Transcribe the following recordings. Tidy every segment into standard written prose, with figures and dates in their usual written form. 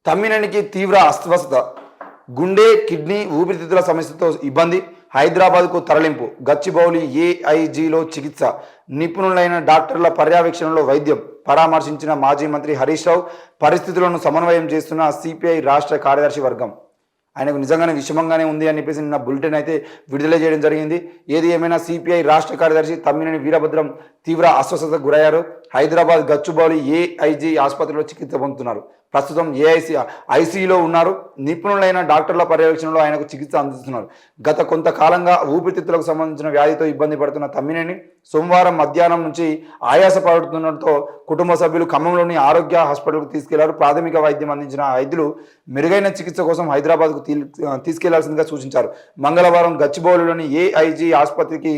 తమ్మినేనికి తీవ్ర అస్వస్థత, గుండె కిడ్నీ ఊపిరితిత్తుల సమస్యతో ఇబ్బంది, హైదరాబాద్కు తరలింపు, గచ్చిబౌలి ఏఐజీలో చికిత్స, నిపుణులైన డాక్టర్ల పర్యవేక్షణలో వైద్యం పరామర్శించిన మాజీ మంత్రి హరీష్ రావు, పరిస్థితులను సమన్వయం చేస్తున్న సిపిఐ రాష్ట్ర కార్యదర్శి వర్గం. ఆయనకు నిజంగానే విషమంగానే ఉంది అని చెప్పేసి నిన్న బులెటిన్ అయితే విడుదల చేయడం జరిగింది. ఏది ఏమైనా సిపిఐ రాష్ట్ర కార్యదర్శి తమ్మినేని వీరభద్రం తీవ్ర అస్వస్థతకు గురయ్యారు. హైదరాబాద్ గచ్చిబౌలి ఏఐజీ ఆసుపత్రిలో చికిత్స పొందుతున్నారు. ప్రస్తుతం ఐసీయూలో ఉన్నారు. నిపుణులైన డాక్టర్ల పర్యవేక్షణలో ఆయనకు చికిత్స అందిస్తున్నారు. గత కొంతకాలంగా ఊపిరితిత్తులకు సంబంధించిన వ్యాధితో ఇబ్బంది పడుతున్న తమ్మినేని సోమవారం మధ్యాహ్నం నుంచి ఆయాస పడుతుండటంతో కుటుంబ సభ్యులు ఖమ్మంలోని ఆరోగ్య హాస్పిటల్కు తీసుకెళ్లారు. ప్రాథమిక వైద్యం అందించిన వైద్యులు మెరుగైన చికిత్స కోసం హైదరాబాద్కు తీసుకెళ్లాల్సిందిగా సూచించారు. మంగళవారం గచ్చిబౌలిలోని ఏఐజీ ఆసుపత్రికి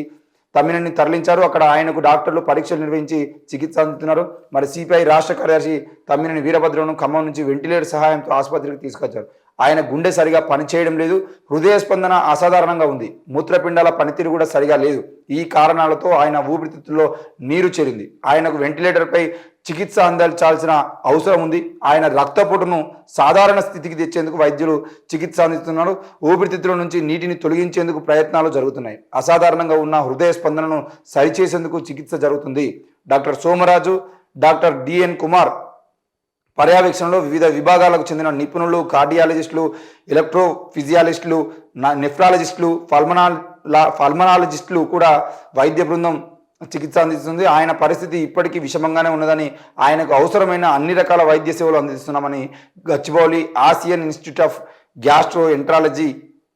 తమ్మినేని తరలించారు. అక్కడ ఆయనకు డాక్టర్లు పరీక్షలు నిర్వహించి చికిత్స అందుతున్నారు. మరి సిపిఐ రాష్ట్ర కార్యదర్శి తమ్మినేని వీరభద్రను ఖమ్మం నుంచి వెంటిలేటర్ సహాయంతో ఆసుపత్రికి తీసుకొచ్చారు. ఆయన గుండె సరిగా పనిచేయడం లేదు, హృదయ స్పందన అసాధారణంగా ఉంది, మూత్రపిండాల పనితీరు కూడా సరిగా లేదు. ఈ కారణాలతో ఆయన ఊపిరితిత్తుల్లో నీరు చేరింది. ఆయనకు వెంటిలేటర్పై చికిత్స అందించాల్సిన అవసరం ఉంది. ఆయన రక్తపోటును సాధారణ స్థితికి తెచ్చేందుకు వైద్యులు చికిత్స అందిస్తున్నారు. ఊపిరితిత్తుల నుంచి నీటిని తొలగించేందుకు ప్రయత్నాలు జరుగుతున్నాయి. అసాధారణంగా ఉన్న హృదయ స్పందనను సరిచేసేందుకు చికిత్స జరుగుతుంది. డాక్టర్ సోమరాజు, డాక్టర్ డిఎన్ కుమార్ పర్యవేక్షణలో వివిధ విభాగాలకు చెందిన నిపుణులు, కార్డియాలజిస్టులు, ఎలక్ట్రోఫిజియాలజిస్టులు, నెఫ్రాలజిస్టులు, పల్మనాలజిస్టులు కూడా వైద్య బృందం చికిత్స అందిస్తుంది. ఆయన పరిస్థితి ఇప్పటికీ విషమంగానే ఉన్నదని, ఆయనకు అవసరమైన అన్ని రకాల వైద్య సేవలు అందిస్తున్నామని Gachibowli Asian institute of gastro enterology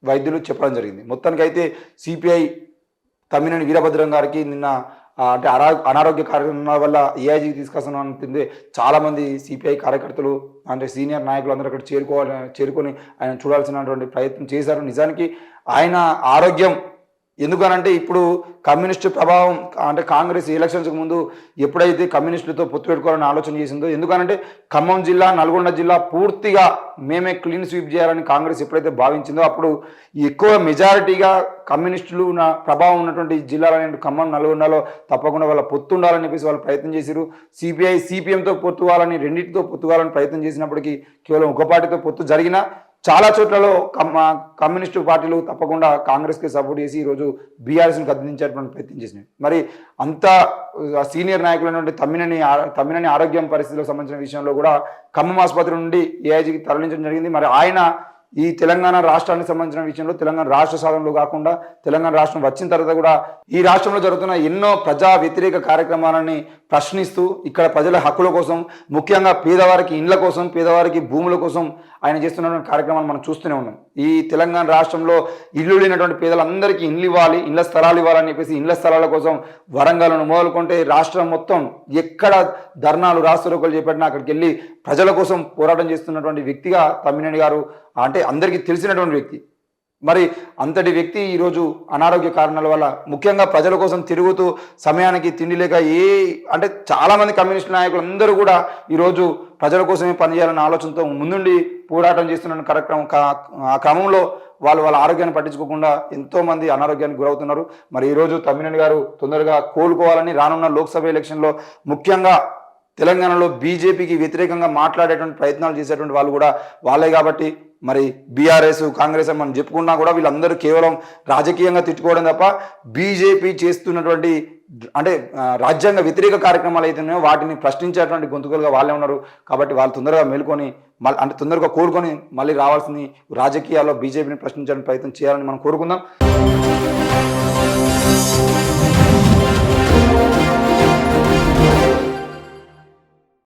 వైద్యులు చెప్పడం జరిగింది. మొత్తానికైతే సిపిఐ తమ్మినేని వీరభద్రం గారికి నిన్న అంటే అనారోగ్య కారణాల వల్ల ఏఐజీకి తీసుకొస్తానంటుంది. చాలామంది సిపిఐ కార్యకర్తలు అంటే సీనియర్ నాయకులు అందరూ అక్కడ చేరుకొని ఆయన చూడాల్సినటువంటి ప్రయత్నం చేశారు. నిజానికి ఆయన ఆరోగ్యం ఎందుకనంటే ఇప్పుడు కమ్యూనిస్టు ప్రభావం అంటే కాంగ్రెస్ ఎలక్షన్స్కి ముందు ఎప్పుడైతే కమ్యూనిస్టులతో పొత్తు పెట్టుకోవాలని ఆలోచన చేసిందో, ఎందుకనంటే ఖమ్మం జిల్లా, నల్గొండ జిల్లా పూర్తిగా మేమే క్లీన్ స్వీప్ చేయాలని కాంగ్రెస్ ఎప్పుడైతే భావించిందో అప్పుడు ఎక్కువ మెజారిటీగా కమ్యూనిస్టులు ప్రభావం ఉన్నటువంటి జిల్లాలనే ఖమ్మం, నల్గొండలో తప్పకుండా వాళ్ళ పొత్తు ఉండాలని చెప్పేసి వాళ్ళు ప్రయత్నం చేశారు. సిపిఐ సిపిఎంతో పొత్తువాలని, రెండింటితో పొత్తువాలని ప్రయత్నం చేసినప్పటికీ కేవలం ఒక పార్టీతో పొత్తు జరిగినా చాలా చోట్లలో కమ్యూనిస్టు పార్టీలు తప్పకుండా కాంగ్రెస్కి సపోర్ట్ చేసి ఈరోజు బీఆర్ఎస్ని గద్దించేటువంటి ప్రయత్నం చేసినాయి. మరి అంత సీనియర్ నాయకులైనటువంటి తమ్మినేని ఆరోగ్యం పరిస్థితులకు సంబంధించిన విషయంలో కూడా ఖమ్మం ఆసుపత్రి నుండి ఏఐజీకి తరలించడం జరిగింది. మరి ఆయన ఈ తెలంగాణ రాష్ట్రానికి సంబంధించిన విషయంలో తెలంగాణ రాష్ట్ర సాధనలో కాకుండా తెలంగాణ రాష్ట్రం వచ్చిన తర్వాత కూడా ఈ రాష్ట్రంలో జరుగుతున్న ఎన్నో ప్రజా వ్యతిరేక కార్యక్రమాలని ప్రశ్నిస్తూ ఇక్కడ ప్రజల హక్కుల కోసం, ముఖ్యంగా పేదవారికి ఇండ్ల కోసం, పేదవారికి భూముల కోసం ఆయన చేస్తున్నటువంటి కార్యక్రమాలు మనం చూస్తూనే ఉన్నాం. ఈ తెలంగాణ రాష్ట్రంలో ఇల్లు లేనటువంటి పేదలందరికీ ఇండ్లు ఇవ్వాలి, ఇళ్ల స్థలాలు ఇవ్వాలని చెప్పేసి ఇళ్ల స్థలాల కోసం వరంగల్ను మొదలుకుంటే రాష్ట్రం మొత్తం ఎక్కడ ధర్నాలు, రాస్తారోకోలు చేపట్టినా అక్కడికి వెళ్ళి ప్రజల కోసం పోరాటం చేస్తున్నటువంటి వ్యక్తిగా తమ్మినేని గారు అంటే అందరికీ తెలిసినటువంటి వ్యక్తి. మరి అంతటి వ్యక్తి ఈరోజు అనారోగ్య కారణాల వల్ల ముఖ్యంగా ప్రజల కోసం తిరుగుతూ సమయానికి తిండి లేక అంటే చాలామంది కమ్యూనిస్టు నాయకులు అందరూ కూడా ఈరోజు ప్రజల కోసమే పనిచేయాలన్న ఆలోచనతో ముందుండి పోరాటం చేస్తున్న ఆ క్రమంలో వాళ్ళ ఆరోగ్యాన్ని పట్టించుకోకుండా ఎంతోమంది అనారోగ్యానికి గురవుతున్నారు. మరి ఈరోజు తమ్మినేని గారు తొందరగా కోలుకోవాలని రానున్న లోక్సభ ఎలక్షన్లో ముఖ్యంగా తెలంగాణలో బీజేపీకి వ్యతిరేకంగా మాట్లాడేటువంటి ప్రయత్నాలు చేసేటువంటి వాళ్ళు కూడా వాళ్ళే కాబట్టి మరి బీఆర్ఎస్, కాంగ్రెస్ అని మనం చెప్పుకున్నా కూడా వీళ్ళందరూ కేవలం రాజకీయంగా తిట్టుకోవడం తప్ప బీజేపీ చేస్తున్నటువంటి అంటే రాజ్యాంగ వ్యతిరేక కార్యక్రమాలు అయితేనే వాటిని ప్రశ్నించేటువంటి గొంతుకలుగా వాళ్ళే ఉన్నారు. కాబట్టి వాళ్ళు తొందరగా మేల్కొని అంటే తొందరగా కోలుకొని మళ్ళీ రావాల్సింది రాజకీయాల్లో బీజేపీని ప్రశ్నించడానికి ప్రయత్నం చేయాలని మనం కోరుకుందాం.